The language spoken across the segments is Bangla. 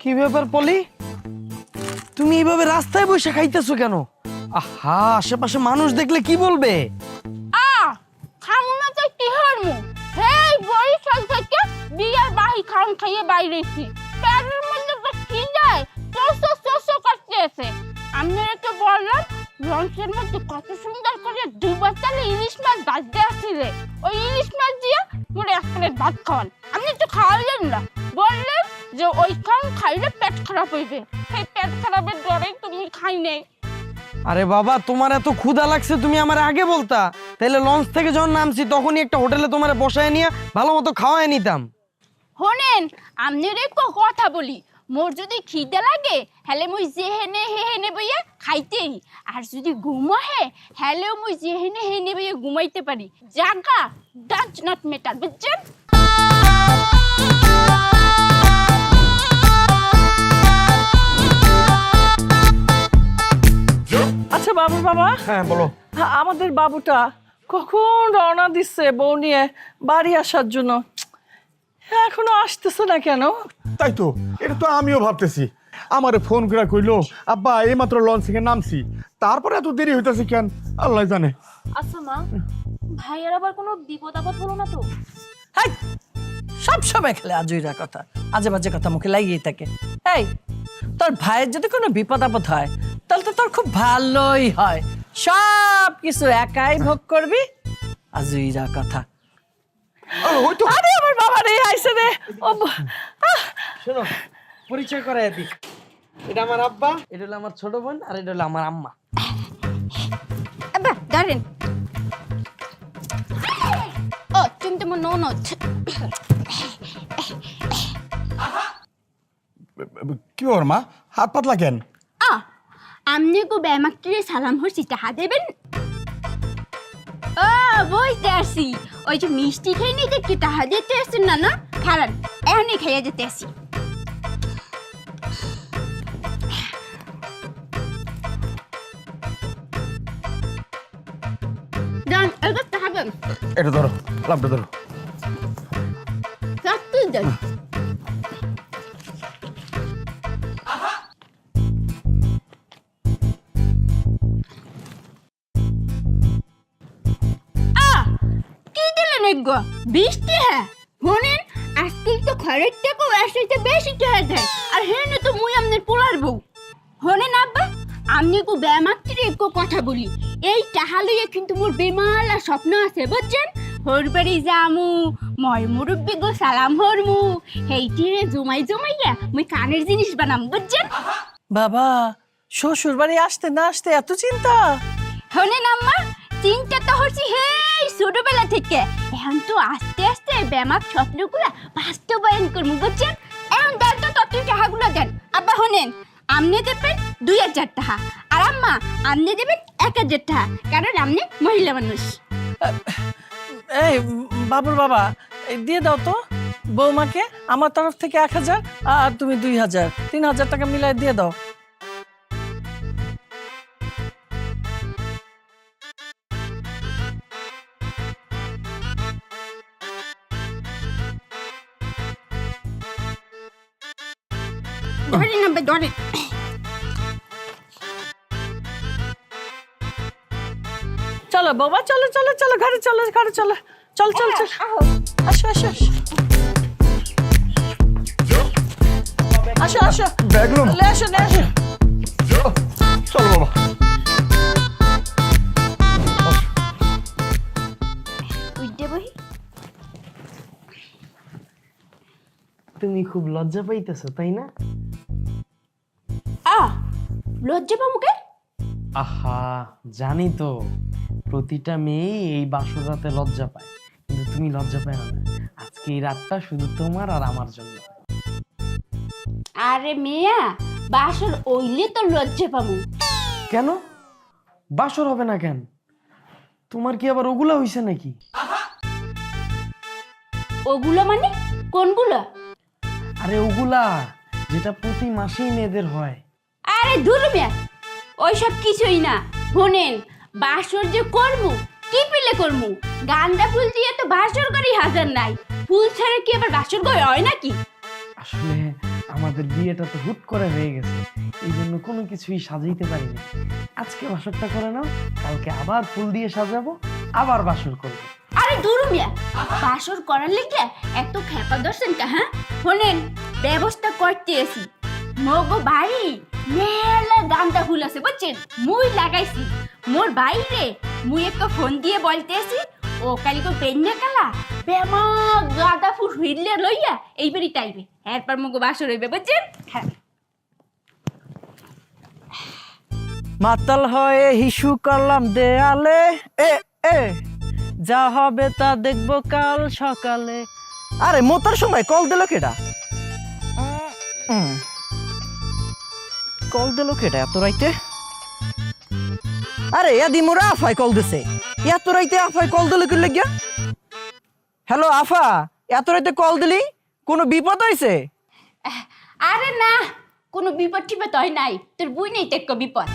কি ব্যাপার পলি, তুমি এইভাবে রাস্তায় বসে খাইতেছো কেন? আহা, আশেপাশে মানুষ দেখলে কি বলবে? খামু না তো কি হরমু? হেই বরিশাল থেকে বিয়ার বাহি খাম খাইয়ে বাইরেছি, পেটের মধ্যে তো কি যায় চোষো করতেছে। আপনারা তো বললাম লঞ্চের মধ্যে কত সুন্দর করে 2 বোতলে ইলিশ মাছ ভাজতে আসছিলে, ওই ইলিশ মাছ দিয়ে মোরে এক প্লেট ভাত খাওয়ান। আপনি তো খাওয়ালেন না, বললেন যে ওই খাম খাইলে পেট খারাপ হইবে। সেই পেট খারাপের ডরেই তুমি খাই নেই। আরে বাবা, তোমার এত ক্ষুধা লাগছে, তুমি আমার আগে বলতা, তাহলে লঞ্চ থেকে যখন নামছি তখনই একটা হোটেলে তোমার বসায় নিয়ে ভালো মতো খাওয়ায় নিতাম। শোনেন, আপনার একটু কথা বলি, মোর যদি খিদে লাগে হলে মুই যেহেনে হেহেনে বইয়ে খাইতেই, আর যদি ঘুম আহে হলে মুই যেহেনে হেহেনে বইয়ে ঘুমাইতে পারি। জাগা ডাজ নট ম্যাটার, বুঝছেন? আচ্ছা বাবুর বাবা, হ্যাঁ বলো। আমাদের বাবুটা কখন রওনা দিচ্ছে বউ নিয়ে বাড়ি আসার জন্য, এখনো আসতেছে না কেন? তাই তো, এটা তো আমিও ভাবতেছি। আমারে ফোন করে কইলো আব্বা এইমাত্র লঞ্চ থেকে নামছি, তারপরে এত দেরি হইতাছে কেন আল্লাহ জানে। আচ্ছা মা, ভাইয়ের আবার কোনো বিপদ আপদ হলো না তো? হাই, সব সময় খেলে আজইরা কথা, আজে বাজে কথা মুখে লাগিয়ে থাকে। এই, তোর ভাইয়ের যদি কোনো বিপদ আপদ হয় তাহলে তো তোর খুব ভালোই হয়, সব কিছু একাই ভোগ করবি। আজইরা কথা। ওই তো আরে আমার বাবা রে, আইসে রে। শোনো, পরিচয় করাই দিই, এটা আমার আব্বা, এটা হলো আমার ছোট বোন, আর এটা হলো আমার আম্মা। আব্বা দাঁড়েন। ও তুমি তো মোর ননদ। কি ওর মা, হাত পাতলা কেন? আপনি কো ব্যামাকটিরে সালাম হচ্ছি, টাহা দেবেন? ও বুঝতে আসি, ওই যে মিষ্টি খেয়ে নিতে কি টাহা দিতে আসছেন না? না খারান, এখনই খাইয়া যেতে আসি। যান, এবার টাহা দেন। এটা ধরো, লাভটা ধরো। রাখতে দেন। কি দিলেন এগো? বৃষ্টি? হ্যাঁ শোনেন, আজকাল তো খরের টাকাও আসতে বেশি টাকা দেয়, আর হেনে তো মুই আপনার পোলার বউ। শোনেন আব্বা, আপনি কো ব্যামাকটির একো কথা বলি, এই টাহা লইয়া কিন্তু মোর বেমালা স্বপ্ন আছে, বুঝছেন? হোর বাড়ি যামু, ময় মুরব্বি গো সালাম হরমু, হেইটিরে জমাইয়া মুই কানের জিনিস বানাম, বুঝছেন? বাবা, শ্বশুর বাড়ি আসতে না আসতে এত চিন্তা? শোনেন আম্মা, চিন্তা তো হচ্ছে হেই ছোটবেলা থেকে, এখন তো আস্তে আস্তে ব্যামাক স্বপ্নগুলা বাস্তবায়ন করবো, বুঝছেন? এখন দেন তো তত টাকাগুলো দেন। আব্বা শোনেন, আপনি দেবেন 2000 টাকা, আর আম্মা আপনি দেবেন 1000 টাকা, কারণ আপনি মহিলা মানুষ। এই বাবুর বাবা, এই দিয়ে দাও তো বৌমাকে, আমার তরফ থেকে 1000 আর তুমি 2000, 3000 টাকা মিলাই দিয়ে দাও। ধরেন আব্বা, ধরেন। চলো বাবা, চলো চলো চলো, ঘরে চলো, ঘরে চলো, চল চল চল, আসো আসো আসো আসো আসো, ব্যাগলুম লে আসো লে আসো। চলো বাবা। উইডে বহি। তুমি খুব লজ্জা পাইতেছো তাই না? লজ্জা পামুকে? আহা, জানি তো, প্রতিটা মেয়েই এই বাসর রাতে লজ্জা পায়, কিন্তু তুমি লজ্জা পায় না। আজকে এই রাতটা শুধু তোমার আর আমার জন্য। আরে মেয়া, বাসর ওইলে তো লজ্জা পামু। কেন বাসর হবে না কেন? তোমার কি আবার ওগুলা হইছে নাকি? ওগুলো মানে কোনগুলো? আরে ওগুলা যেটা প্রতি মাসেই মেয়েদের হয়। আরে দূর মিয়া, ওইসব কিছুই না। শোনেন, বাসর যে করবো কি পেলে করবো, গান্দা ফুল দিয়ে তো বাসর করি হাজার নাই, ফুল ছাড়া কি আবার বাসর করে হয় নাকি? আসলে আমাদের বিয়েটা তো হুট করে হয়ে গেছে, এই জন্য কোনো কিছুই সাজাইতে পারিনি। আজকে বাসরটা করে নাও, কালকে আবার ফুল দিয়ে সাজাবো, আবার বাসর করবো। আরে দূর মিয়া, বাসর করার লেগে এত খেপা দর্শন কা? হ্যাঁ শোনেন, ব্যবস্থা করতে এসি। মগো বাড়ি মেলা গান্দা ফুল আছে বুঝছেন, মুই লাগাইছি। মোর বাইরে মুই একটা ফোন দিয়ে বলতেছি ও কালকে পেন্না কালা বেমা গাঁদা ফুল হুইলে লইয়া এইবারই টাইবে, এরপর মগো বাসর হইবে বুঝছেন। হ্যাঁ মাতাল হয়ে হিসু করলাম দেয়ালে, এ এ যা হবে তা দেখবো কাল সকালে। আরে মোতার সময় কল দিল কেডা? কল দিল কেডা এত রাইতে? আরে এদি মোরা আফাই কল দিছে। এত রাইতে আফাই কল দিল কি লাগিয়া? হ্যালো আফা, এত রাইতে কল দিলি, কোনো বিপদ হইছে? আরে না, কোনো বিপদ টিপদ হয় নাই, তোর বুই নেই তো একটা বিপদ।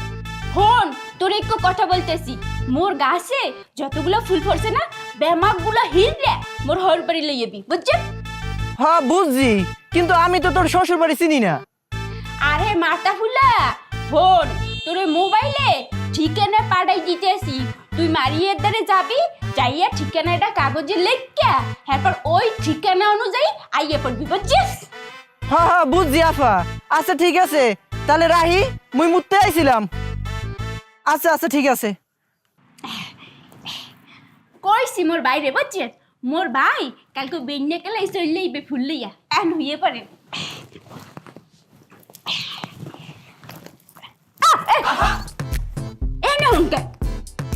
হন তোর একটু কথা বলতেছি, মোর গাছে যতগুলো ফুল ফলছে না, বেমাকগুলো হিললে মোর হর বাড়ি লইয়াবি বুঝছেন। হ্যাঁ বুঝছি, কিন্তু আমি তো তোর শ্বশুর বাড়ি চিনি না। আরে মাথা ফুলা, হন তোর মোবাইলে ঠিকানা পাঠাই দিতেছি, তুই মারিয়ের দ্বারে যাবি, যাইয়া ঠিকানাটা কাগজে লেখা, এরপর ওই ঠিকানা অনুযায়ী আইয়া পড়বি বুঝছিস। হ্যাঁ হ্যাঁ বুঝছি আফা। আচ্ছা ঠিক আছে, তাহলে রাহি, মুই মুততে আইছিলাম। আচ্ছা আচ্ছা ঠিক আছে। কইছি মোর বাইরে বুঝছেন, মোর ভাই কালকে বেন্যা কালে চললেইবে ফুল লইয়া এন হইয়ে পারে।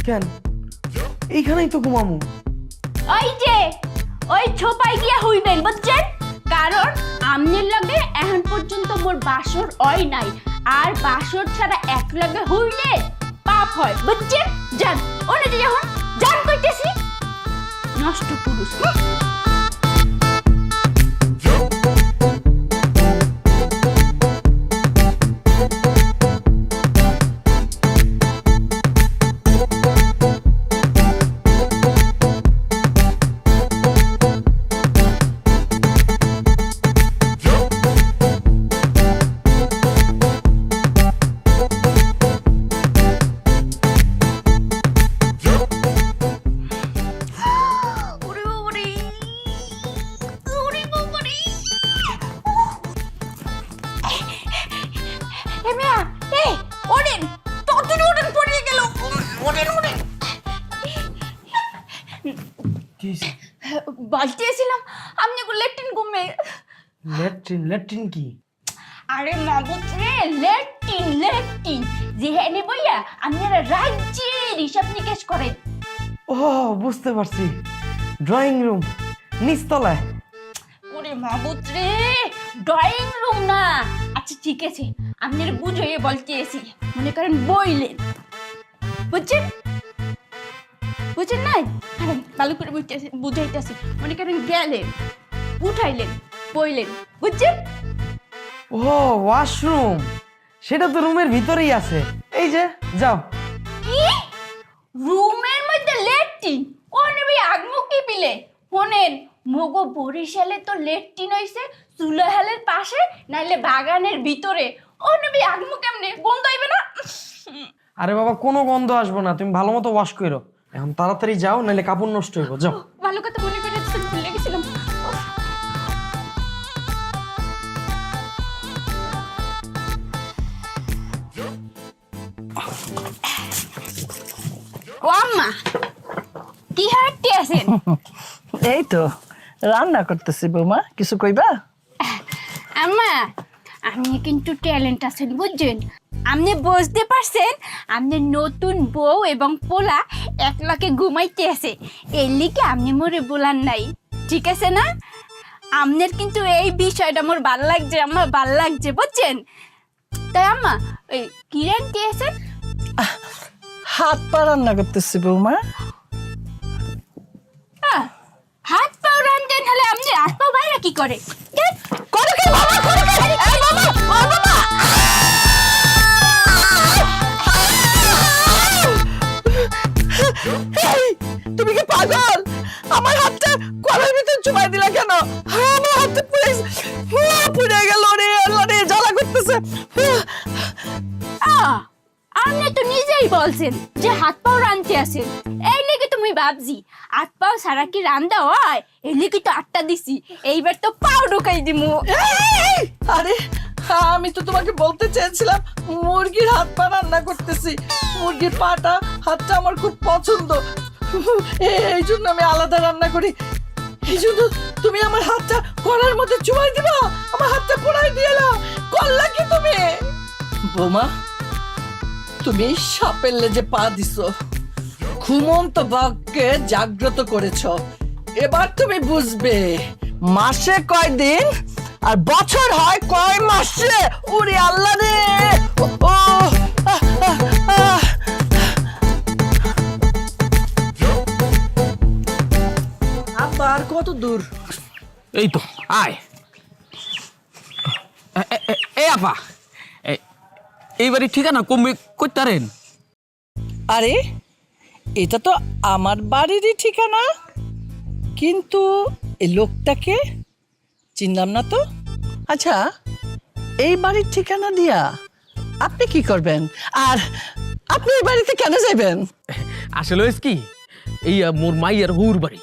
কেন এইখানেই তো ঘুমামু। ওই যে ওই ছোপাই গিয়া হইবেন বুঝছেন, কারণ আমনের লগে এখন পর্যন্ত মোর বাসর হয় নাই, আর বাসর ছাড়া এক লগে হইলে পাপ হয় বুঝছেন। যান ওনে যে যখন যান কইতেছি, নষ্ট পুরুষ। বলতেছিলাম আপনি ল্যাট্রিন ঘুমে। ল্যাট্রিন? ল্যাট্রিন কি? আরে মাবুত রে, ল্যাট্রিন ল্যাট্রিন যেখানে বইয়া আপনারা রাজ্যের হিসাব নিকেশ করেন। ও বুঝতে পারছি, ড্রয়িং রুম নিচতলায়। ওরে মাবুত রে, ড্রয়িং রুম না। আচ্ছা ঠিক আছে, আপনারা বুঝিয়ে বলতেছি, মনে করেন বইলেন বুঝছেন, বুঝছেন নাই? আরে ভালো করে বুঝাইতেছি, মনে করেন গেলেন, উঠাইলেন, বইলেন বুঝছেন। ও ওয়াশরুম, সেটা তো রুমের ভিতরেই আছে, এই যে যাও। কি রুমের মধ্যে ল্যাট্রিন? ও নেবি আগমুখী পিলে। শোনেন, মগো বরিশালে তো ল্যাট্রিন হইছে চুলাহালের পাশে, নাইলে বাগানের ভিতরে। ও নেবি আগমু কেমনে, গন্ধ হইবে না? আরে বাবা, কোনো গন্ধ আসবো না, তুমি ভালো মতো ওয়াশ করো। এখন তাড়াতাড়ি যাও, নাহলে কাপড় নষ্ট হইব। যাও। ভালো কথা মনে করে ভুলে গেছিলাম। ও আম্মা, কি হাঁটতে আছেন? এই তো রান্না করতেছি বৌমা, কিছু কইবা? আম্মা, আপনি কিন্তু ট্যালেন্ট আছেন বুঝছেন। আপনি বুঝতে পারছেন আপনার নতুন বউ এবং পোলা একলাকে ঘুমাইতে আছে, এর লিগে আপনি মোরে বলার নাই, ঠিক আছে না? আপনার কিন্তু এই বিষয়টা মোর ভাল লাগছে, আমার ভাল লাগছে বুঝছেন। তাই আম্মা, ওই কি রান্নতে আছেন? হাত পা রান্না করতেছি বৌমা। হাত পাও রান্ধেন, হলে আপনি হাত পাও বাইরে কি করে? করো কি বাবা, করো কি? এই বাবা, ও বাবা, এই তুমি কি পাগল? আমার হাতটা কলের ভিতর চুবাই দিলা কেন? আমার হাতে পুড়ে গেল রে। লাগতেছে। আপনি তো নিজেই বলছেন যে হাত পাও রানতে আছেন, এই লেগে তুমি ভাবছি হাত পাও সারা কি রান্দা হয়, এই লেগে তো আটটা দিছি, এইবার তো পাও ঢুকাই দিমু। আরে আমি তো তোমাকে বলতে চেয়েছিলাম মুরগির হাত পা রান্না করতেছি। মুরগির পাটা হাতটা আমার খুব পছন্দ, এই জন্য আমি আলাদা রান্না করি। এই জন্য তুমি আমার হাতটা কড়ার মধ্যে চুবাই দিবা, আমার হাতটা পোড়াই দিয়েলা, করলা কি তুমি? বোমা, তুমি সাপের লেজে পা দিছো, ঘুমন্ত বাঘকে জাগ্রত করেছ। এবার তুমি বুঝবে মাসে কয় দিন আর বছর হয় কয় মাসে। ওরে আল্লাহ রে, ও আহ, আহ, আহ। আবার কত দূর? এই তো আয়। এ আপা, এইবারই ঠিকানা কমবে করতারেন? আরে এটা তো আমার বাড়িরই ঠিকানা, কিন্তু এই লোকটাকে চিনলাম না তো। আচ্ছা, এই বাড়ির ঠিকানা দিয়া আপনি কি করবেন, আর আপনি এই বাড়িতে কেন যাবেন? আসলে হয়েছে কি, এই মোর মাইয়ার হুর বাড়ি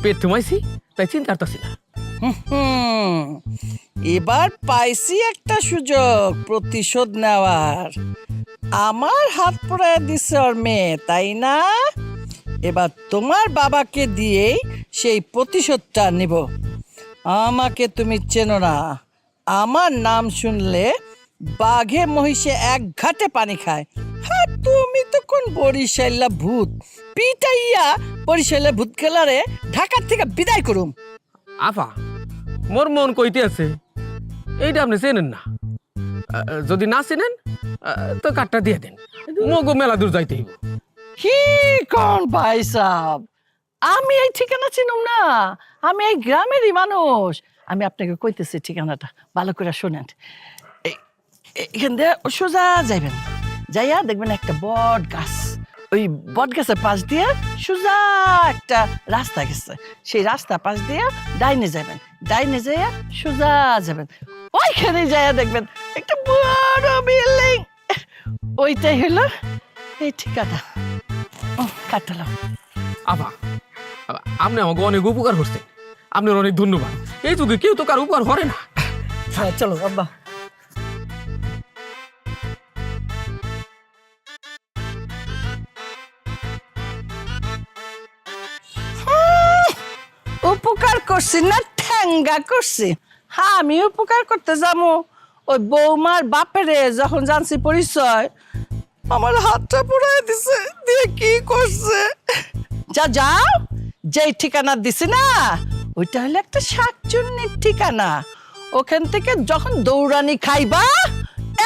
পেট থুমাইছি, তাই চিন্তা করতেছি না। হুম, এবার পাইছি একটা সুযোগ প্রতিশোধ নেওয়ার। আমার হাত পোড়ায় দিছে ওর মেয়ে, তাই না? এবার তোমার বাবাকে দিয়েই সেই প্রতিশোধটা নিব। আমাকে তুমি চেনো না, আমার নাম শুনলে বাঘে মহিষে এক ঘাটে পানি খায়। হ্যাঁ, তুমি তো কোন বরিশাইলা ভূত, পিটাইয়া বরিশাইলা ভূত খেলারে ঢাকার থেকে বিদায় করুম। আপা, মোর মন কইতে আছে, এইটা আপনি চেনেন না। যদি না চেনেন তো কাটটা দিয়ে দেন, মগো মেলা দূর যাইতে হইব। কি কোন ভাই সাহেব, আমি এই ঠিকানা চিনুম না, আমি এই গ্রামেরই মানুষ। আমি আপনাকে কইতেছি ঠিকানাটা, ভালো করে শোনেন। এখান দিয়ে সোজা যাইবেন, যাইয়া দেখবেন একটা বট গাছ, ওই বট গাছের পাশ দিয়ে সোজা একটা রাস্তা গেছে, সেই রাস্তা পাশ দিয়ে ডাইনে যাবেন, ডাইনে যাইয়া সোজা যাবেন, ওইখানে যাইয়া দেখবেন একটা বড় বিল্ডিং, ওইটাই হলো এই ঠিকানা। কাটলাম। আপা, আপনি আমাকে অনেক উপকার করছেন, আপনার অনেক ধন্যবাদ। এই যুগে কেউ তো কার উপকার করে না। হ্যাঁ, চলো আব্বা। উপকার করছি না ঠ্যাঙ্গা করছি? হ্যাঁ, আমি উপকার করতে যাবো ওই বৌমার বাপেরে যখন জানছি পরিচয়, আমার হাতটা পুড়াই দিছে, দিয়ে কি করছে। যা যাও, যেই ঠিকানা দিছি না ওইটা হলো একটা শাকচুন্নির ঠিকানা। ওখান থেকে যখন দৌড়ানি খাইবা,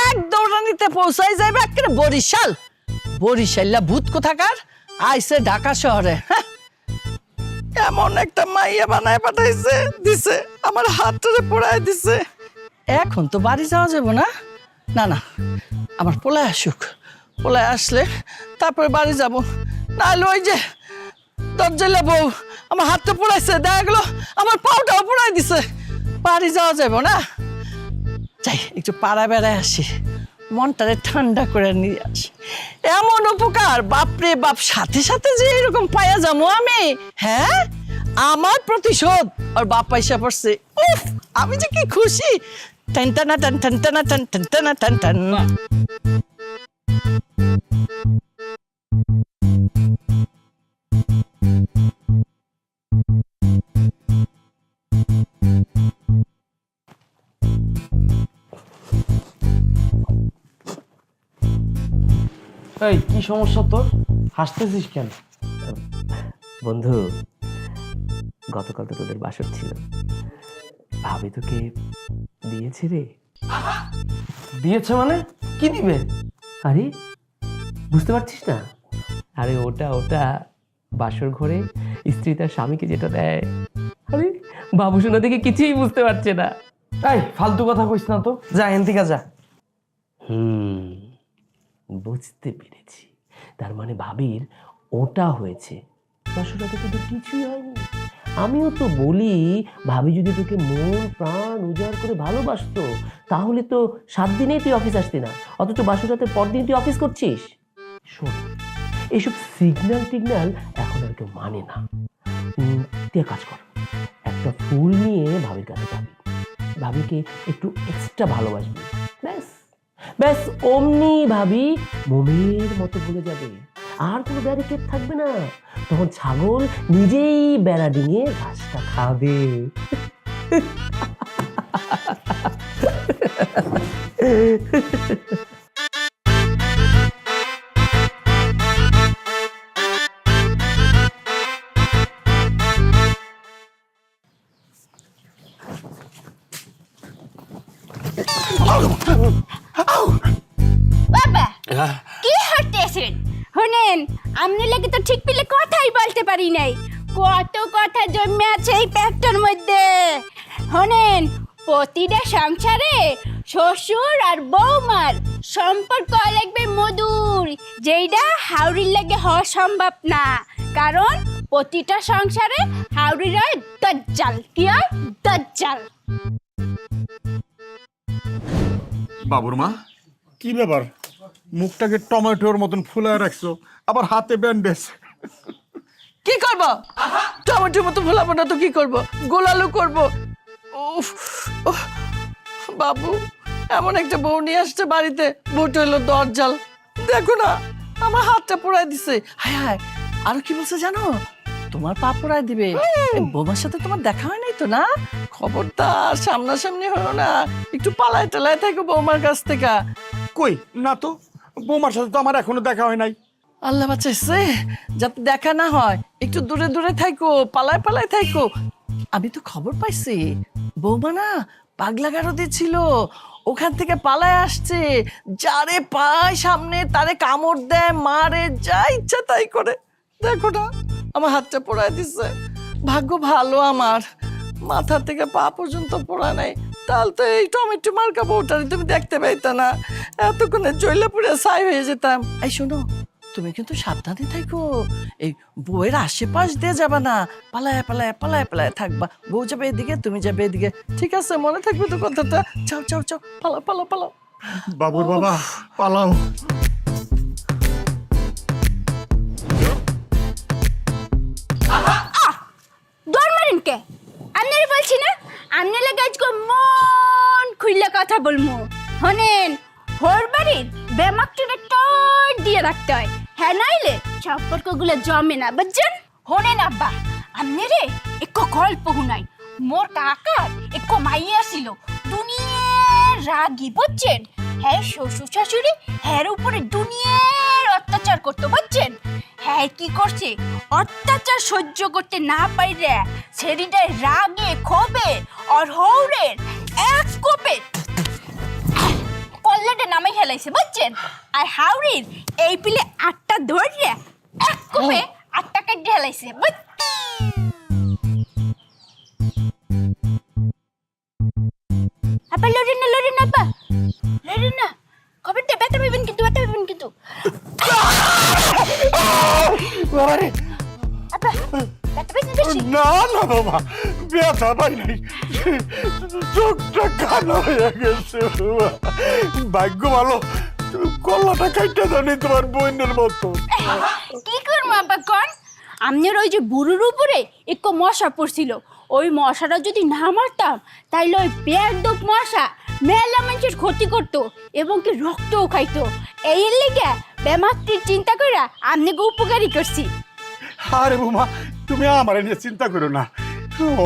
এক দৌড়ানিতে পৌঁছাই যাবে একেবারে বরিশাল। বরিশাল্লা ভূত কোথাকার আইছে ঢাকা শহরে। হ্যাঁ, এমন একটা মাইয়া বানায় পাঠাইছে, দিছে আমার হাতটারে পোড়ায় দিছে। এখন তো বাড়ি যাওয়া যাবে না, না না, আমার পোলায় আসুক, পোলায় আসলে তারপরে বাড়ি যাব। নাহলে ওই যে দরজালা বউ আমার হাতটা পোড়াইছে, দেখা গেলো আমার পাউটাও পোড়াই দিছে, বাড়ি যাওয়া যাবে না। যাই একটু পাড়া বেড়ায় আসি, মনটারে ঠান্ডা করে নিয়ে আসি। এমন উপকার বাপরে বাপ, সাথে সাথে যে এরকম পাইয়া যাবো আমি। হ্যাঁ, আমার প্রতিশোধ ওর বাপ পয়সা পড়ছে। উফ, আমি যে কি খুশি। টান টানা টান টান টানা টান টান টানা টান টান। এই কি সমস্যা তোর, হাসতেছিস কেন? বন্ধু, গতকাল তো তোদের বাসর ছিল, ভাবি তোকে দিয়েছে রে। দিয়েছে মানে? কি দিবে? আরে বুঝতে পারছিস না? আরে ওটা ওটা বাসর ঘরে স্ত্রী তার স্বামীকে যেটা দেয়। আরে বাবু সোনা থেকে কিছুই বুঝতে পারছে না। এই ফালতু কথা কইস না তো, যা এখান থেকে যা। বুঝতে পেরেছি, তার মানে ভাবির ওটা হয়েছে, বাসরাতে তোদের কিছুই হয়নি। আমিও তো বলি ভাবি যদি তোকে মন প্রাণ উজাড় করে ভালোবাসতো তাহলে তো 7 দিনেই তুই অফিস আসতি না, অথচ বাসরাতের পর দিন তুই অফিস করছিস। শোন, এইসব সিগন্যাল টিগন্যাল এখন আর কেউ মানে না। তুই এক কাজ কর, একটা ফুল নিয়ে ভাবির কাছে যাবি, ভাবিকে একটু এক্সট্রা ভালোবাসবি, ব্যাস ব্যাস অমনি ভাবি মোমের মতো ভুলে যাবে, আর কোনো ব্যারিকেড থাকবে না। তখন ছাগল নিজেই বেড়া ডিঙে ঘাসটা খাবে। বাবা কি হতেছেন? শুনেন, আপনি লাগে তো ঠিক পেলে কথাই বলতে পারি নাই। কত কথা জমে আছে এই পেটটার মধ্যে। শুনেন, প্রতিটা সংসারে শ্বশুর আর বৌমার সম্পর্ক লাগবে মধুর, যেইটা হাওড়ির লাগে হওয়া সম্ভব না। কারণ প্রতিটা সংসারে হাওড়ির হয় দজ্জাল। কি হয়? দজ্জাল। বাবুর মা, কি ব্যাপার? মুখটাকে টমেটোর মতন ফুলায় রাখছো, আবার হাতে ব্যান্ডেজ। কি করব? টমেটোর মতো ভোলাবো না তো কি করব? গোলালু করব। উফ, উফ, বাবু এমন একটা বউ নিয়ে আসছে বাড়িতে, বউটা হলো দরজাল। দেখো না, আমার হাতটা পোড়ায় দিছে। হায় হায়, আরো কি বলছে জানো? তোমার পা পোড়ায় দিবে। এই বৌমার সাথে তোমার দেখা হয় নাই তো না? খবরদার সামনাসামনি হলো না, একটু পালায় টালায় থাকো বৌমার কাছ থেকে। কই না তো, বৌমার সাথে তো আমার এখনো দেখা হয় নাই। আল্লাহ বাঁচাইছে, যাতে দেখা না হয় একটু দূরে দূরে থাকো, পালায় পালায় থাকো। আমি তো খবর পাইছি বৌমা না পাগলা গারদে ছিল, ওখান থেকে পালায় আসছে। যারে পায় সামনে তারে কামড় দেয়, মারে, যা ইচ্ছা তাই করে। দেখো না, আমার হাতটা পোড়ায় দিচ্ছে। ভাগ্য ভালো আমার, মাথা থেকে পা পর্যন্ত পোড়া নাই। তাহলে তো এই টমেটো মার্কা বউটারে তুমি দেখতে পাইতা না, এতক্ষণে জইলে পুড়ে ছাই হয়ে যেতাম। এই শোনো, তুমি কিন্তু সাবধানে থাকো, এই বউয়ের আশেপাশ দিয়ে যাবা না, পালায় পালায় পালায় পালায় থাকবা। বউ যাবে এদিকে, তুমি যাবে এদিকে, ঠিক আছে? মনে থাকবে তো কথাটা? চাও চাও চাও, পালাও পালাও পালাও। বাবুর বাবা, পালাও। দৌড় মারেন কে? আপনারা বলছি না, আপনি লাগে আজকে মন খুললে কথা বলবো। শোনেন, হোর বাড়ির বেমাকটিরে টর দিয়ে রাখতে হয়, হ্যাঁ নাইলে সম্পর্কগুলো জমে না, বুঝছেন? শোনেন আব্বা, আপনি রে একটু গল্প শুনাই। মোর কাকার একটু মাইয়া ছিল, দুনিয়ার রাগী, বুঝছেন? হ্যাঁ শ্বশুর শাশুড়ি হ্যার উপরে দুনিয়ার অত্যাচার করতো, বুঝছেন? হ্যাঁ কি করছে, অত্যাচার সহ্য করতে না পাইরে ছেড়িটায় রাগে ক্ষোভে আর হৌরের এক কোপে কল্লাটা নামে খেলাইছে, বুঝছেন? আর হাওড়ির এই পিলে 8টা ধরে এক কোপে 8টা কাটে খেলাইছে। আপা লড়েন না, লড়েন না, আপা লড়েন না, খবরটা ব্যথা পাইবেন কিন্তু, ব্যথা পাইবেন কিন্তু। আপা ব্যথা পাইছেন বেশি? না না বাবা, ব্যথা পাই নাই, চোখটা কালো হয়ে গেছে বাবা। ভাগ্য ভালো, কল্লাটা কাইটা জানি তোমার বোনের মতো। কি করবো আপা কন? আমনের ওই যে বুড়োর উপরে একটু মশা পড়ছিল, ওই মশাটা যদি না মারতাম তাইলে ওই বেয়াদব মশা মেলা মানুষের ক্ষতি করতো এবং কি রক্তও খাইতো। এই লেগে বেমাত্রির চিন্তা করে আমনেকে উপকারী করছি। আরে বৌমা, তুমি আমার নিয়ে চিন্তা করো না,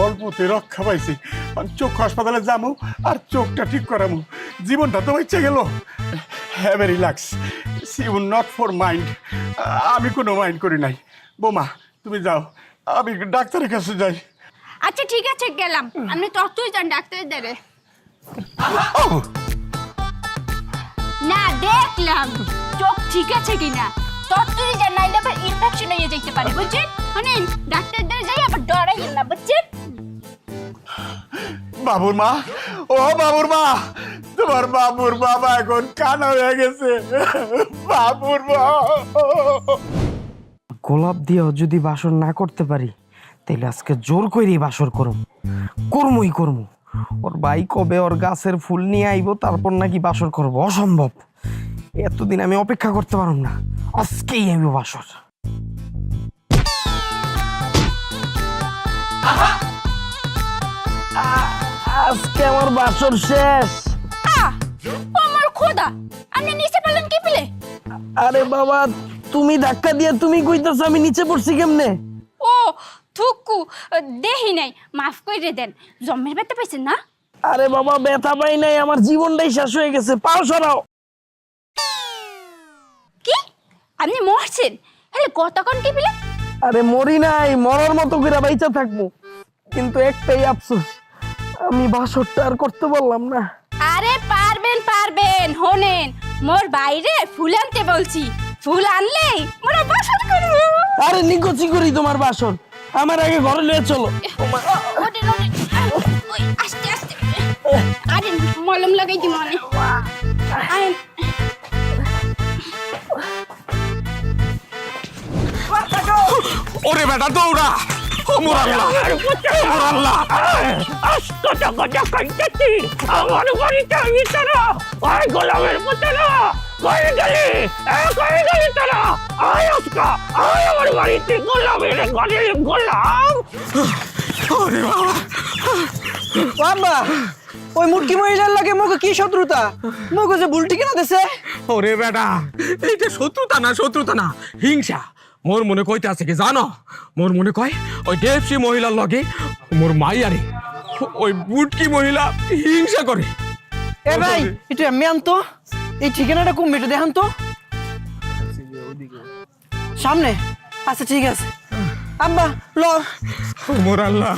অল্পতে রক্ষা পাইছি। চোখ হাসপাতালে যাবো আর চোখটা ঠিক করাবো, জীবনটা তো ইচ্ছে গেল। Have a relax, you not for mind. আমি কোনো মাইন্ড করি নাই। বৌমা তুমি যাও, আমি ডাক্তারের কাছে যাই। আচ্ছা ঠিক আছে, গেলাম। আপনি ততই যান ডাক্তারের দ্বারে। না দেখলাম চোখ ঠিক আছে কিনা, ততই যান, নাইলে আবার ইনফেকশন হয়ে যেতে পারে, বুঝছেন? মানে ডাক্তার দ্বারে যাই আবার ডরাইয়েন না, বুঝছেন? বাবুর মা, ও বাবুর মা, তোমার বাবুর বাবা এখন কানা হয়ে গেছে। বাবুর মা, গোলাপ দিয়েও যদি বাসন না করতে পারি তাইলে আজকে জোর করে বাসর করমই করমু। ওর ভাই কবে ওর গাছের ফুল নিয়ে আইবো তারপর নাকি বাসর করব? অসম্ভব, এতদিন আমি অপেক্ষা করতে পারব না, আজকেই আইব বাসর। আজকে আমার বাসর শেষ। আমার খোদা, আপনি নিচে পেলেন কি পেলে? আরে বাবা, তুমি ধাক্কা দিয়ে তুমি কইতাছ আমি নিচে পড়ছি কেমনে? ও থুকু, দেহি নাই, মাফ করে দেন। জম্মের ব্যথা পাইছেন না? আরে বাবা, ব্যথা পাই নাই, আমার জীবনটাই শেষ হয়ে গেছে, পাও সরাও। কি আপনি মরছেন? হ্যাঁ, কতক্ষণ কি পেলে? আরে মরি নাই, মরার মতো করে বাইচা থাকবো, কিন্তু একটাই আফসোস, আমি বাসরটা আর করতে পারলাম না। আরে পারবেন পারবেন, হোনেন মোর বাইরে ফুল আনতে বলছি, ফুল আনলেই মোরা বাসর করব। আরে নিকচি করি তোমার বাসর, আমার আগে ঘরে নিয়ে চলো। ওরে ওরে, ওই আস্তে আস্তে, আরে মলম লাগাই দি মনে। আইন ওরে বেটা দৌড়া, ও মোর আল্লাহ, ও মোর আল্লাহ। আমার বাড়িতে আমি তারা আয় গোলামের পুতরা কই গেলি তারা আয় আজকা আয় আমার বাড়িতে গোলামের ঘরে গোলাম। ওরে বাবা, বাবা ওই মুটকি মহিলার লাগে মুখ কি শত্রুতা, মুখ যে বুলটি কিনা দেছে। ওরে বেটা, এইটা শত্রুতা না হিংসা। মোর মনে কইতে আছে কি জানো? মোর মনে কয় ওই দেবসী মহিলার লগে মোর মাইয়ারে ওই বুটকি মহিলা হিংসা করে। এ ভাই একটু এমনি আনতো, এই ঠিকানাটা কম মেটে দেখান তো সামনে। আচ্ছা ঠিক আছে আব্বা, ল। মোর আল্লাহ,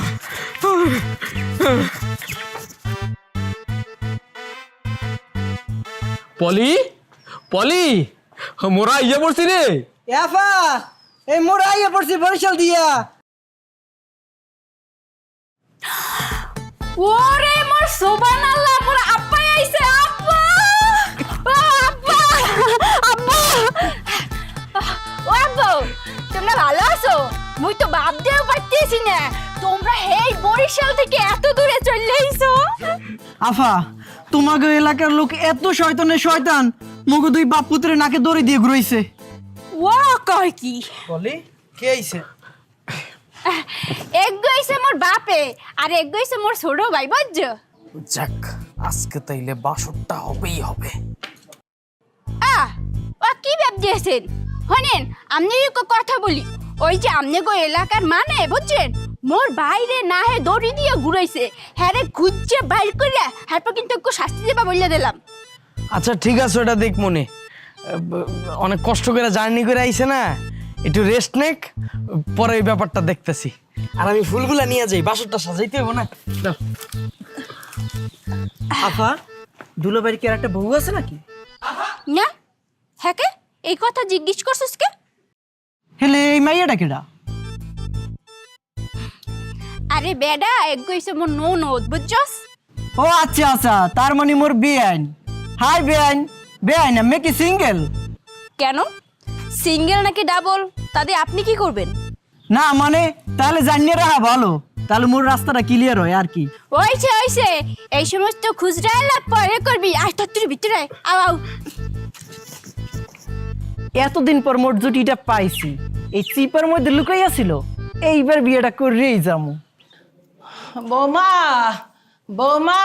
পলি পলি, মোরা ইয়ে পড়ছি রে। এফা এই মোড় আইয়া পড়ছি বরিশাল দিয়া। ওরে মোর সুবহানাল্লাহ, মোর আব্বা আইছে। আব্বা ও আব্বা, আব্বা ও আব্বা, তোমরা ভালো আছো? মুই তো ভাবতেও পারতেছি না তোমরা হেই বরিশাল থেকে এত দূরে চলে আইছো। আফা তোমাকে এলাকার লোক এত শয়তানের শয়তান, মুখ দুই বাপ পুত্রে নাকে দড়ি দিয়ে ঘুরাইছে। ও কয় কি? বলি কে আইছে? এক গইছে মোর বাপে আর এক গইছে মোর ছোট ভাই, বুঝছো? যাক, আজকে তাইলে বাসরটা হবেই হবে। ও কি ভাব দিয়েছেন? হনেন আমনে কথা বলি, ওই যে আমনে গো এলাকার মানে বুঝছেন, মোর বাইরে না হে দড়ি দিয়ে ঘুরাইছে, হ্যাঁ রে খুঁজছে বাইর করে, হ্যাঁ কিন্তু একটু শাস্তি দেবা বলে দিলাম। আচ্ছা ঠিক আছে, ওটা দেখ মনে, অনেক কষ্ট করে জার্নি করে আইছে না, একটু রেস্ট নেক, পরে এই ব্যাপারটা দেখতেছি। আর আমি ফুলগুলা নিয়ে যাই, বাসরটা সাজাইতে হবে না। দাও। আফা দুলাবাড়ি কি আর একটা বউ আছে নাকি? না হ্যাঁ কে এই কথা জিজ্ঞেস করছিস কে? হেলে এই মাইয়াটা কেডা? আরে বেডা এক গইছে মোর ননদ, বুঝছস? ও আচ্ছা আচ্ছা, তার মানে মোর বেআইন। হাই বেআইন, বেআইন আমি কি সিঙ্গেল? কেন সিঙ্গেল নাকি ডাবল, তাতে আপনি কি করবেন? না মানে তাহলে জানিয়ে রাখা ভালো, তাহলে মোর রাস্তাটা ক্লিয়ার হয় আর কি। ওইছে এই সমস্ত খুচরা লাভ পরে করবি, আর তোর ভিতরে আও আও। এতদিন পর মোর জুটিটা পাইছি, এই চিপার মধ্যে লুকাইয়া ছিল, এইবার বিয়েটা করেই যামু। বৌমা বৌমা,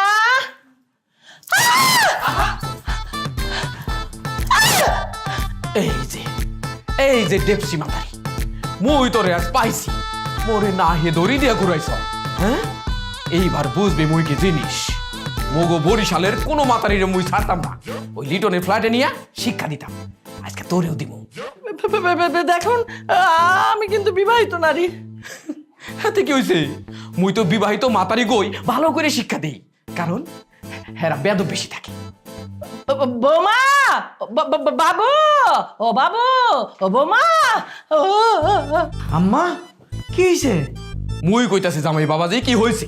এই যে দেবসী মাতারি, মুই তোরে আজ পাইছি, মোরে না হে দড়ি দিয়া ঘুরাইছ। হ্যাঁ, এইবার বুঝবি মুই কি জিনিস। মগো বরিশালের কোনো মাতারিরে মুই ছাড়তাম না, ওই লিটনের ফ্ল্যাটে নিয়ে শিক্ষা দিতাম। আজকে তোরেও দিব। দেখুন আমি কিন্তু বিবাহিত নারী। হাতে কি হয়েছে? মুই তো বিবাহিত মাতারি গই ভালো করে শিক্ষা দিই, কারণ হেরা বেদব বেশি থাকে। বৌমা, বাবু, ও বাবু, ও বৌমা, ও আম্মা কি হয়েছে? মুই কইতাছি জামাই বাবাজি কি হয়েছে।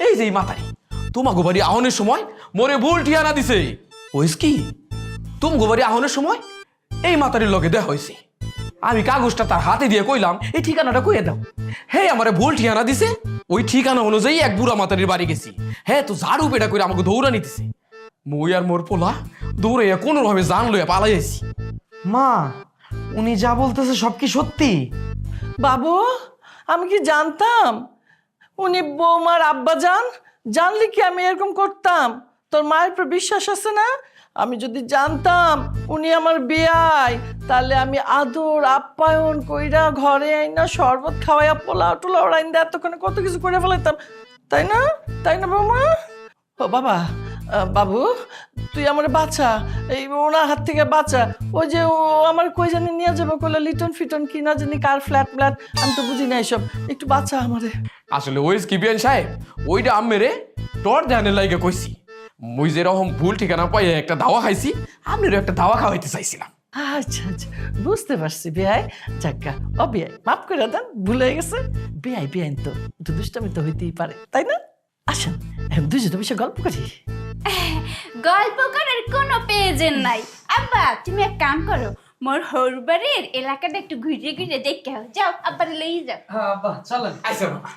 এই যে এই মাতারি তোমাকে বাড়ি আহনের সময় মোরে ভুল ঠিয়ানা দিছে। ওইস কি তুমি বাড়ি আহনের সময় এই মাতারির লগে দেখা হয়েছে, আমি কাগজটা তার হাতে দিয়ে কইলাম এই ঠিকানাটা কইয়ে দাও। হ্যাঁ আমারে ভুল ঠিকানা দিছে, ওই ঠিকানা অনুযায়ী এক বুড়া মাতারির বাড়ি গেছি। হ্যাঁ তো ঝাড়ু পেটা করে আমাকে দৌড়া নিতেছে। মই আর মোর পোলা দৌড়ে কোনো ভাবে জান লইয়া পালাই যাইছি। মা, উনি যা বলতেছে সব কি সত্যি? বাবু, আমি কি জানতাম উনি বৌমার আব্বা জানলে কি আমি এরকম করতাম? তোর মায়ের উপর বিশ্বাস আছে না? আমি যদি জানতাম উনি আমার বেয়াই, তাহলে আমি আদর আপ্যায়ন কইরা ঘরে আইনা শরবত খাওয়াইয়া পোলাও টোলাও রাইন্দা এতক্ষণে কত কিছু করে ফেলাইতাম, তাই না? তাই না বৌমা? ও বাবা, বাবু তুই আমার বাচ্চা, এই ওনার হাত থেকে বাচ্চা। ওই যে ও আমার কই জানি নিয়ে যাবো কইলে লিটন ফিটন কিনা জানি কার ফ্ল্যাট ফ্ল্যাট, আমি তো বুঝি না এসব। একটু বাচ্চা আমারে। আসলে ওই স্কিপিয়ান সাহেব ওইটা আমেরে টর ধ্যানের লাইগে কইছি। মুই যেরকম ভুল ঠিকানা পাই একটা দাওয়া খাইছি, আপনারও একটা দাওয়া খাওয়াইতে চাইছিলাম। আচ্ছা আচ্ছা, বুঝতে পারছি বেয়াই। যাক্কা, ও বেয়াই মাফ করে দেন, ভুল হয়ে গেছে। বেয়াই বেআইন তো একটু দুষ্টামি তো হইতেই পারে, তাই না? আসেন দুজনে বসে গল্প করি। গল্প করার কোনো প্রয়োজন নাই। আব্বা তুমি এক কাম করো, মোর হরবাড়ির এলাকাটা একটু ঘুরে ঘুরে দেখে যাও, আব্বার লই যাও। হ্যাঁ বাহ, চলেন। আচ্ছা বাবা।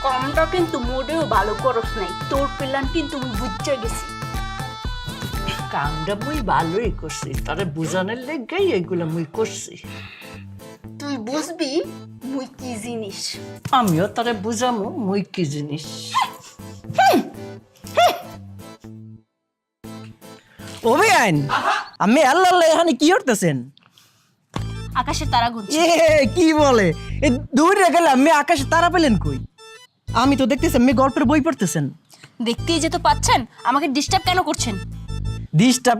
কামটা কিন্তু মোটেও ভালো করস নাই, তোর প্ল্যান কিন্তু আমি বুঝতে গেছি। কামটা মুই ভালোই করছি, তারে বুঝানোর লেগেই এগুলো মুই করছি। তুই বুঝবি মুই কি জিনিস। আমিও তারে বুঝামু মুই কি জিনিস। ও বেআইন, আমি আল্লাহ আল্লাহ এখানে কি করতেছেন? আকাশের তারা গুনছি। কি বলে, এই দূরে গেলে আমি আকাশে তারা পেলেন কই? আমি তো দেখতেছি আমি গল্পের বই পড়তেছেন। দেখতেই যে তো পাচ্ছেন, আমাকে ডিস্টার্ব কেন করছেন? ডিস্টার্ব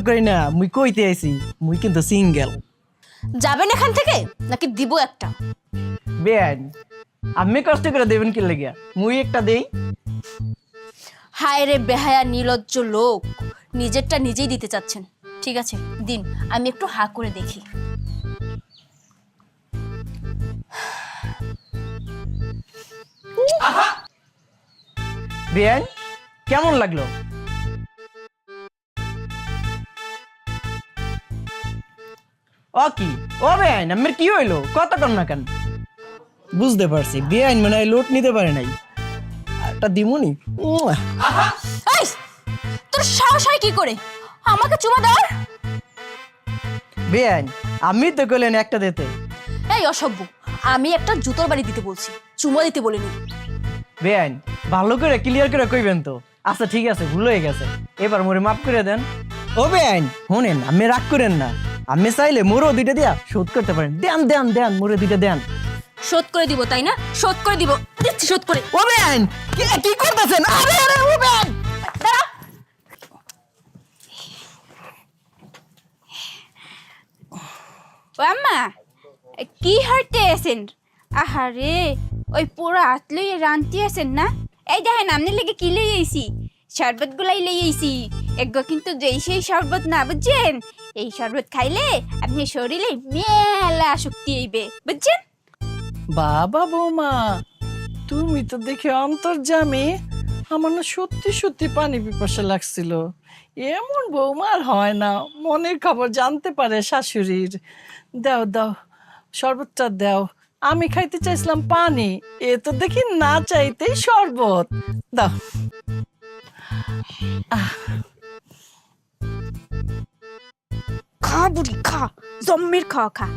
করি না, মুই কইতে আইছি মুই কিন্তু সিঙ্গেল। যাবেন এখান থেকে নাকি দিব একটা? বেআইন, আমি কষ্ট করে দেবেন কি লাগিয়া? মুই একটা দেই। হায় রে বেহায়া নির্লজ্জ লোক, নিজেরটা নিজেই দিতে চাচ্ছেন। ঠিক আছে দিন, আমি একটু হা করে দেখি। বেআইন কেমন লাগলো? ও কি, ও বেআইন আমার কি হইলো? কত কর না কেন? বুঝতে পারছি বেআইন মানে লোট নিতে পারে নাই। একটা দিমুনি। এই, তোর সাহস হয় কি করে আমাকে চুমা দেওয়ার? বেআইন আমি তো কইলেন একটা দিতে। এই অসভ্য, আমি একটা জুতোর বাড়ি দিতে বলছি, চুমা দিতে বলিনি। বেআইন ভালো করে ক্লিয়ার করে কইবেন তো। আচ্ছা ঠিক আছে, ভুল হয়ে গেছে, এবার মোরে মাফ করে দেন। ও বেআইন শুনেন, আমি রাগ করেন না, আমি চাইলে মোরও দুইটা দিয়া শোধ করতে পারেন। দেন দেন দেন, মোরে দুইটা দেন। শোধ করে দিব তাই না? শোধ করে দিব, দিচ্ছি শোধ করে। ও বেআইন কি করতেছেন? আরে আরে ও বেআইন দাঁড়া। ও আম্মা, কি হইতে আছেন? আহারে, ওই পুরো আতলই রানতে আছেন না? এই দেখেন আমনে লেগে কি লই আইছি, শরবত গুলাই লই আইছি। এগো কিন্তু যেই সেই শরবত না, বুঝছেন? এই শরবত খাইলে আপনি শরীরে মেলা শক্তি হইবে, বুঝছেন? বাবা বৌমা, তুমি তো দেখে অন্তর্যামী। আমার না সত্যি সত্যি পানি পিপাসা লাগছিল। এমন বৌমা আর হয় না, মনের খবর জানতে পারে শাশুড়ির। দাও দাও শরবতটা দাও। আমি খাইতে চাইছিলাম পানি, এ তো দেখি না চাইতেই শরবত। দাও। খা বুড়ি খা, জম্মের খাওয়া খা।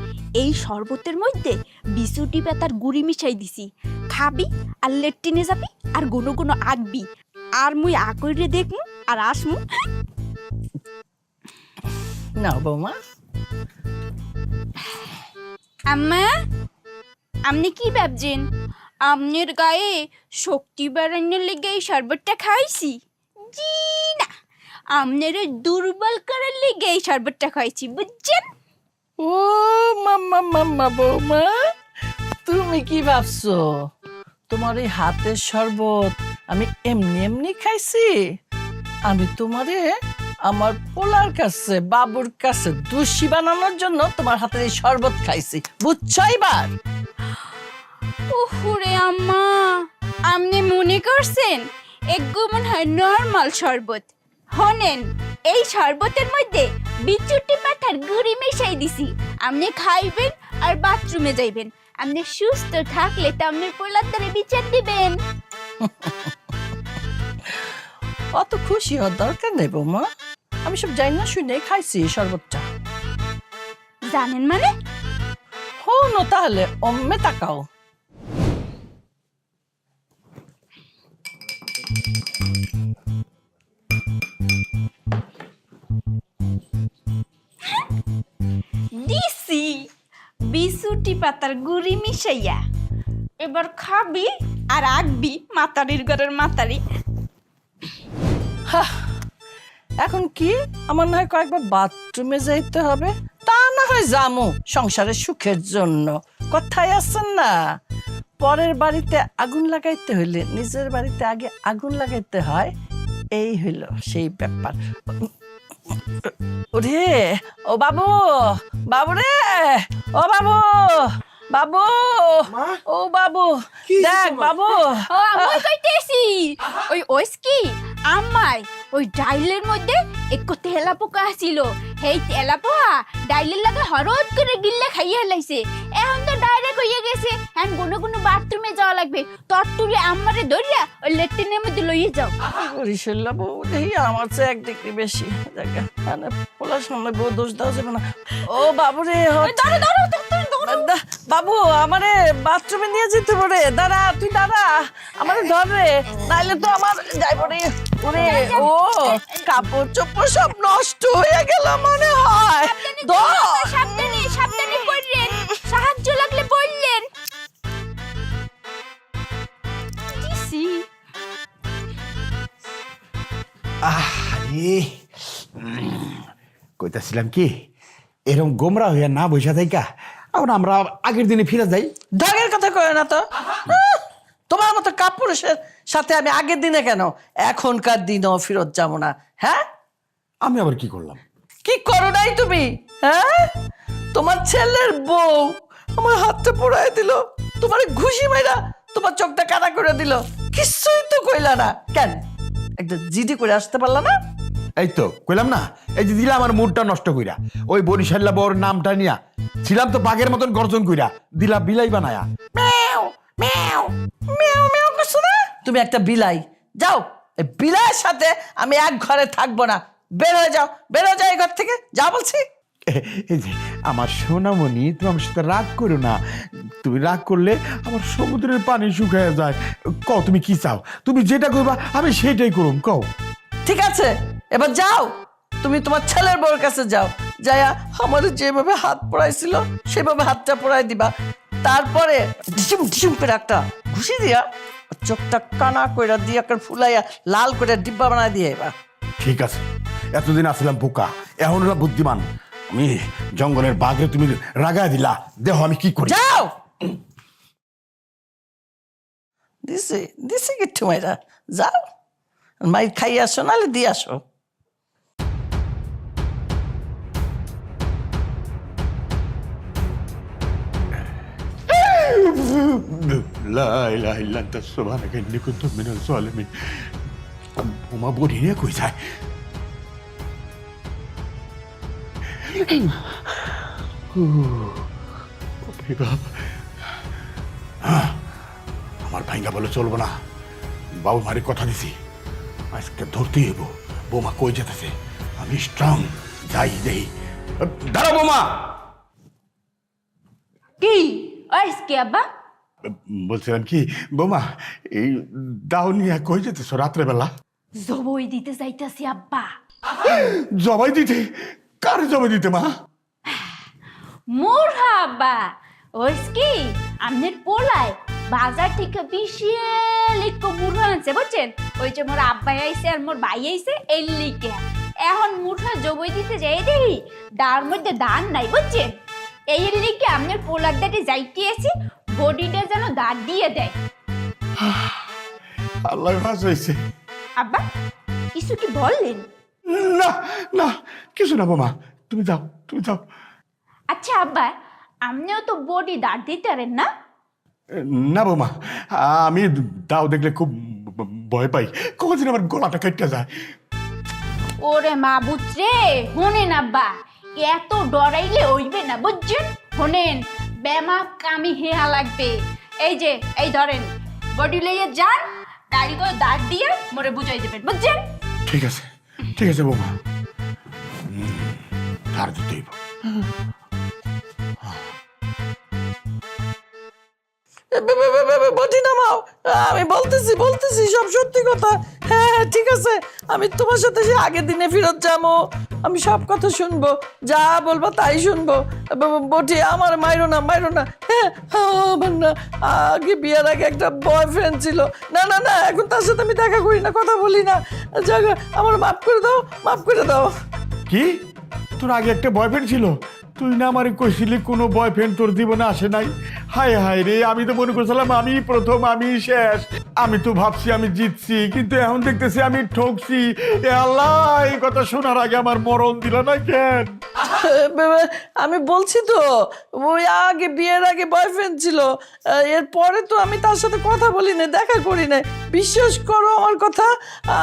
এই শরবতের মধ্যে বিছুটি পাতার গুড়ি মিশাই দিছি। খাবি আর লেট্রিনে যাবি আর গুনো গুনো আঁকবি, আর মুই আকইরে দেখমু আর আসমু। নাও বৌমা। আম্মা, আপনি কি ভাবছেন আমনের গায়ে শক্তি বাড়ানোর লেগে এই শরবতটা খাইছি? জি না, আমনের দুর্বল করার লেগে এই শরবতটা খাইছি, বুঝছেন? ও মাম্মা মাম্মা বৌমা, তুমি কি ভাবছো তোমার এই হাতের শরবত আমি এমনি এমনি খাইছি? আমি তোমারে আমার পোলার কাছে বাবুর কাছে দোষী বানানোর জন্য তোমার হাতের এই শরবত খাইছি, বুঝছো এবার? ওরে আম্মা, আপনি মনে করছেন এগুলো মনে হয় নর্মাল শরবত। হনেন, এই শরবতের মধ্যে বিচুটি পাতার গুড়ি মিশাই দিছি। আপনি খাইবেন আর বাথরুমে যাইবেন। আপনি সুস্থ থাকলে তো আপনার পোলার দ্বারা বিচার দিবেন। অত খুশি হওয়ার দরকার নেই বৌমা, আমি সব জানি না শুনে খাইছি এই শরবতটা। জানেন মানে? হো না তাহলে অম্মে তাকাও। দিছি বিচুটি পাতার গুড়ি মিশাইয়া। এবার খাবি আর আঁকবি মাতারির ঘরের মাতারি। এখন কি আমার না হয় কয়েকবার বাথরুমে যাইতে হবে, তা না হয় জামু সংসারের সুখের জন্য। কথায় আছেন না, পরের বাড়িতে আগুন লাগাইতে হইলে নিজের বাড়িতে আগে আগুন লাগাইতে হয়। এই হইল সেই ব্যাপার। ওরে ও বাবু, বাবু রে, ও বাবু, বাবু, ও বাবু, দেখ বাবু। ও আমি কইতেছি ওই কি আমায় ওই ডাইলের মধ্যে একটু তেলা পোকা ছিল। সেই তেলা পোকা ডাইলের লাগে হরদ করে গিল্লে খাইয়ে লাইছে। এখন তো ডাইরেক্ট হইয়া গেছে। এখন কোনো বাথরুমে যাওয়া লাগবে। তরতুরি আমারে ধরিয়া ওই লেট্রিনের মধ্যে লইয়ে যাও। রিসেল্লা বউ দেখি আমার চেয়ে 1 ডিগ্রি বেশি। দেখা মানে পোলার সামনে বউ দোষ দেওয়া যাবে না। ও বাবু রে, বাবু আমারে বাথরুমে নিয়ে যেতে পারে। দাঁড়া, তুই দাঁড়া, আমারে ধর রে, নাইলে তো আমার যাইব রে। ওরে ও কাপড় চোপড় সব নষ্ট হয়ে গেল মনে হয়। সাবধানে সাবধানে পড়লেন, সাহায্য লাগলে বললেন। দিছি আরে কইতাছিলাম কি, এরকম গোমরা হইয়া না বসে থাকা এখন আমরা আগের দিনে ফিরে যাই। ঢাকের কথা কয় না তো। তোমার মতো কাপুরুষের সাথে আমি আগের দিনে কেন এখনকার দিনও ফেরত যাবো না। হ্যাঁ, আমি আবার কি করলাম? কি করো নাই তুমি? হ্যাঁ, তোমার ছেলের বউ আমার হাতটা পোড়ায় দিল, তোমার ঘুষি মাইরা তোমার চোখটা কানা করে দিল, কিছুই তো কইলা না। কেন একটা জিডি করে আসতে পারলা না? এই তো কইলাম না, এই যে দিলা আমার মুডটা নষ্ট কইরা। ওই বরিশাল্লা বউর নামটা নিয়া ছিলাম তো বাঘের মতন গর্জন কইরা, দিলা বিলাই বানায়া। ম্যাও ম্যাও ম্যাও ম্যাও করছো না? তুমি একটা বিলাই। যাও, এই বিলাইয়ের সাথে আমি এক ঘরে থাকবো না। বের হয়ে যাও, বের হয়ে যাও এই ঘর থেকে, যা বলছি। এই যে আমার সোনামণি, তুমি আমার সাথে রাগ করো না। তুমি রাগ করলে আমার সমুদ্রের পানি শুকায় যায়। কও তুমি কি চাও? তুমি যেটা কইবা আমি সেটাই করুম। কও। ঠিক আছে, এবার যাও, তুমি তোমার ছেলের বউর কাছে যাও, যায়া আমার যেভাবে হাত পড়াইছিল সেভাবে হাতটা পড়াই দিবা। তারপরে ঢিসুম ঢিসুম করে একটা ঘুষি দিয়া চোখটা কানা কইরা দিয়া ফুলাইয়া লাল করে ডিব্বা বানাই দিয়ে এবার। ঠিক আছে, এতদিন আসলাম বোকা, এখন ওরা বুদ্ধিমান। আমি জঙ্গলের বাঘে তুমি রাগায় দিলা, দেহ আমি কি করি। যাও, দিছে দিছে কিট্টু মাইরা, যাও মাই খাই আসো, নাহলে দিয়ে আসো। লা ইলাহা ইল্লা আনতা সুবহানাকা ইন্নী কুনতু মিনাজ জালিমিন। বোমা বড়ি নিয়ে কই যায়? আমার ভাইঙ্গা বলে চলবো না। বাবু মারি কথা দিছি, আজকে ধরতেই হইব। বোমা কই যেতেছে, আমি স্ট্রং। যাই দেই। দাঁড়া বোমা। কি আজকে আব্বা? বলছিলাম কি বোমা, এই দাও নিয়ে কই যেতেছ রাত্রেবেলা? জবই দিতে যাইতাছি আব্বা। জবাই দিতে? কারে জবাই দিতে মা? মোর আব্বা ওই কি আমনের পোলায় বাজার থেকে বিশাল একটু মুরগা আনছে, বুঝছেন? ওই যে মোর আব্বাই আইছে আর মোর ভাই আইছে এর লিগে। এখন মুরগা জবই দিতে যাই দেখি ডার মধ্যে দান নাই, বুঝছেন? এই লিগে আমনের পোলার দাঁড়ে যাইতে আছি, বডিটা যেন দাঁড় দিয়ে দেয়। আল্লাহ ভাস হয়েছে। আব্বা কিছু কি বললেন? না না, কিছু না বোমা, তুমি যাও, তুমি যাও। আচ্ছা আব্বা, আপনিও তো বডি দাঁড় দিতে পারেন না? না বোমা, আমি দাও দেখলে খুব ভয় পাই কখন যেন আমার গলাটা কেটে যায়। ওরে মাবুত রে, হোনেন আব্বা, এত ডরাইলে হইবে না বুঝছেন। হোনেন, বেমা কামি হেয়া লাগবে। এই যে এই ধরেন, বডি লইয়ে যান, গাড়ি করে দাঁড় দিয়ে মোরে বুঝাই দেবেন বুঝছেন। ঠিক আছে বৌমা, ধার দিতেই বটি নামাও, আমি বলতেছি সব সত্যি কথা। হ্যাঁ ঠিক আছে, আমি তোমার সাথে সে আগের দিনে ফেরত যাবো, আমি সব কথা শুনবো, যা বলবো তাই শুনবো। বটি আমার মাইরো না। হ্যাঁ আমার না, আগে বিয়ের আগে একটা বয়ফ্রেন্ড ছিল। না এখন তার সাথে আমি দেখা করি না, কথা বলি না। যাক, আমার মাফ করে দাও। কি তোর আগে একটা বয়ফ্রেন্ড ছিল? তুই না আমারে কইছিলি কোনো বয়ফ্রেন্ড তোর জীবনে আসে নাই? হায় রে, আমি তো মনে করছিলাম আমি প্রথম, আমি শেষ। আমি তো ভাবছি আমি জিতছি, কিন্তু এখন দেখতেছি আমি ঠকছি। এ আল্লাহ, এই কথা শোনার আগে আমার মরণ দিল না কেন? আমি বলছি তো, ওই আগে বিয়ের আগে বয়ফ্রেন্ড ছিল, এরপরে তো আমি তার সাথে কথা বলি না, দেখা করি না। বিশ্বাস করো আমার কথা,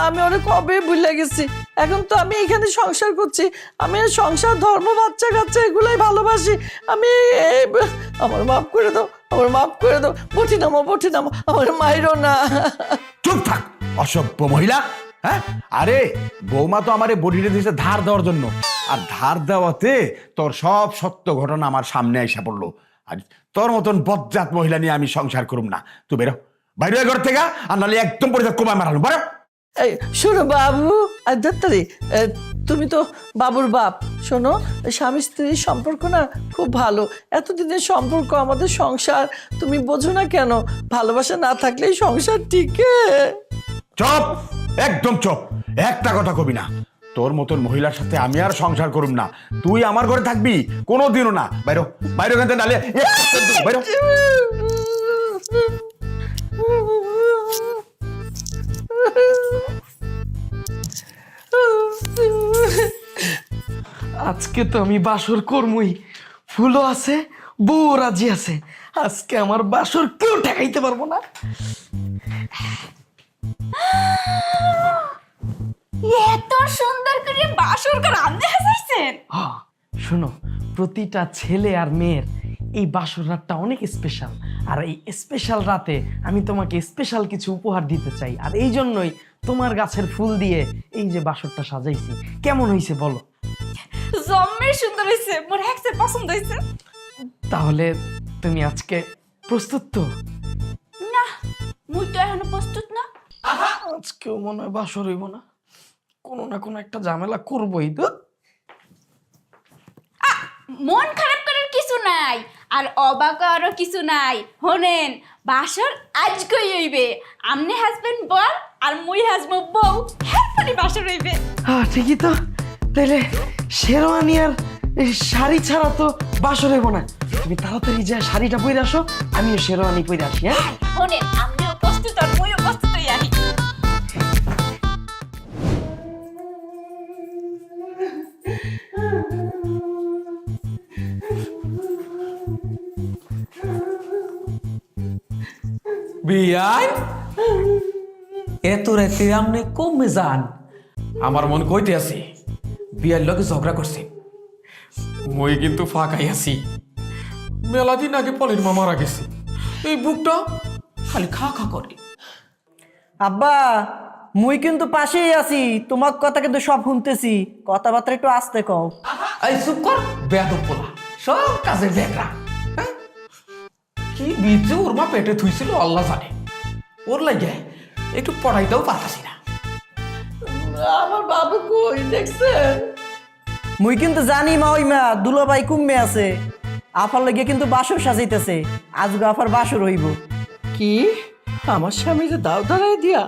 আমি ওরে কবে ভুলে গেছি। এখন তো আমি এখানে সংসার করছি, আমি সংসার, ধর্ম, বাচ্চা কাচ্চা এগুলাই ভালোবাসি। আমি আমার মাফ করে দাও। বটি নামো, আমার মাইরো না। চুপ থাক অসভ্য মহিলা। হ্যাঁ, আরে বৌমা তো আমারে বডিটা দিয়েছে ধার দেওয়ার জন্য, আর ধার দেওয়াতে তোর সব সত্য ঘটনা আমার সামনে এসে পড়লো। আর তোর মতন বজ্জাত মহিলা নিয়ে আমি সংসার করুম না। তুই বেরো বাইরে ঘর থেকে, আর নাহলে একদম পরিচয় কমায় মারালো। বেরো। এই শোনো বাবু, আর দত্তারি, তুমি তো বাবুর বাপ। শোনো, স্বামী স্ত্রীর সম্পর্ক না খুব ভালো, এতদিনের সম্পর্ক, আমাদের সংসার, তুমি বোঝো না কেন? ভালোবাসা না থাকলেই সংসার টিকে। চুপ, একদম চুপ, একটা কথা কবি না। তোর মতন মহিলার সাথে আমি আর সংসার করুম না। তুই আমার ঘরে থাকবি কোনোদিনও না। বাইরো ওখান থেকে, নাহলে বাইরো। আজকে তো আমি বাসর করমই, ফুলও আছে, বউ রাজি আছে। আজকে আমার বাসর কেউ ঠেকাইতে পারবো না। এত সুন্দর করে বাসর করে রান্না হাসাইছেন। শোনো, প্রতিটা ছেলে আর মেয়ের এই বাসর রাতটা অনেক স্পেশাল, আর এই স্পেশাল রাতে আমি তোমাকে স্পেশাল কিছু উপহার দিতে চাই। আর এই জন্যই তোমার গাছের ফুল দিয়ে এই যে বাসরটা সাজাইছি। কেমন হয়েছে বলো? জম্মের সুন্দর হয়েছে, মোর হ্যাকসে পছন্দ হয়েছে। তাহলে তুমি আজকে প্রস্তুত তো? না, মুই তো এখনো প্রস্তুত না। আজকেও মনে হয় বাসর হইব না, কোনো না কোনো একটা ঝামেলা করবোই তো। মন খারাপ করার কিছু নাই, আর অবাক হওয়ারও কিছু নাই। হোনেন, বাসর আজকেই হইবে। আমনে হাজবেন্ড বল, আর মুই হাজবেন্ড বউ, হ্যাঁ বাসর হইবে। হ্যাঁ ঠিকই তো। তাহলে শেরওয়ানি আর শাড়ি ছাড়া তো বাসর হইব না। তুমি তাড়াতাড়ি যা শাড়িটা পরে আসো, আমিও শেরওয়ানি পরে আসি। হ্যাঁ হোনেন, আমনেও প্রস্তুত আর মুইও প্রস্তুত হই আহি। বিয়াই এত রাতে আমনে কমে যান? আমার মন কইতে আছে বিয়ার লগে ঝগড়া করছে। মই কিন্তু ফাঁকাই আছি। মেলা দিন আগে পলির মা মারা গেছে, এই বুকটা খালি খা খা করে। আব্বা, মুই কিন্তু পাশেই আছি, তোমার কথা কিন্তু সব শুনতেছি। কথাবার্তা একটু আস্তে কও। এই চুপ কর বেয়াদব পোলা, সব কাজে বেগরা। কি বীজে ওর মা পেটে থুইছিল আল্লাহ জানে। ওর লাগে একটু পড়াইতেও পারতাছি না। আমার বাবু কই দেখছেন? মুই কিন্তু জানি মা, ওই মা দুলাভাই কুম্মে আছে, আফার লাগিয়ে কিন্তু বাসর সাজাইতেছে। আজকে আফার বাসর হইব। কি আমার স্বামীকে দাও ধরাই দিয়া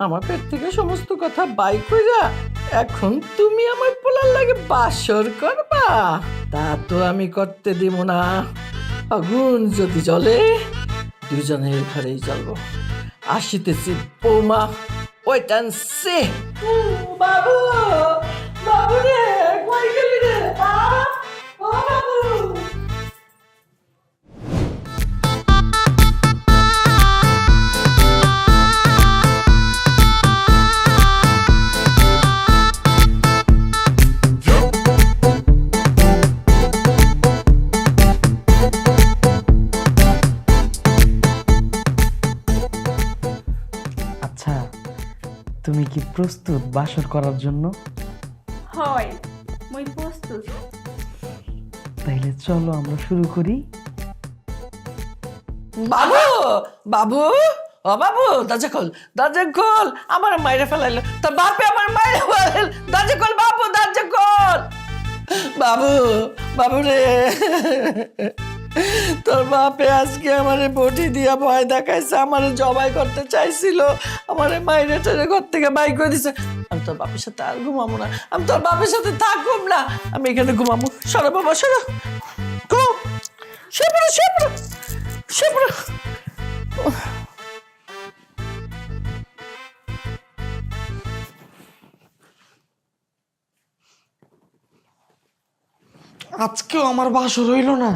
আমার পেট থেকে সমস্ত কথা বাই কইরা এখন তুমি আমার পোলার লাগে বাসর করবা? তা তো আমি করতে দিব না। আগুন যদি জ্বলে দুজনের ঘরেই জ্বলবো। আসিতেছি বৌমা, ওয়েট অ্যান্ড সি। বাবু, বাবু রে, কই গেলি রে? ও বাবু। তুমি কি প্রস্তুত বাসর করার জন্য? হয় মুই প্রস্তুত। তাইলে চলো আমরা শুরু করি। বাবু বাবু ও বাবু দরজা খোল আমার মাইরে ফেলাইলো তোর বাপে আমার মাইরে ফেলাইল দরজা খোল বাবু দরজা খোল বাবু বাবু রে তোর বাপে আজকে আমারে বটি দিয়া ভয় দেখাইছে আমারে জবাই করতে চাইছিল আমারে মাইরে টেরে ঘর থেকে বাই করে দিছে আমি তোর বাপের সাথে আর ঘুমাবো না আমি তোর বাপের সাথে থাকুম না আমি এখানে ঘুমাবো সরো বাবা সরো ঘুম শুয়ে আজকেও আমার বাসর হইল না।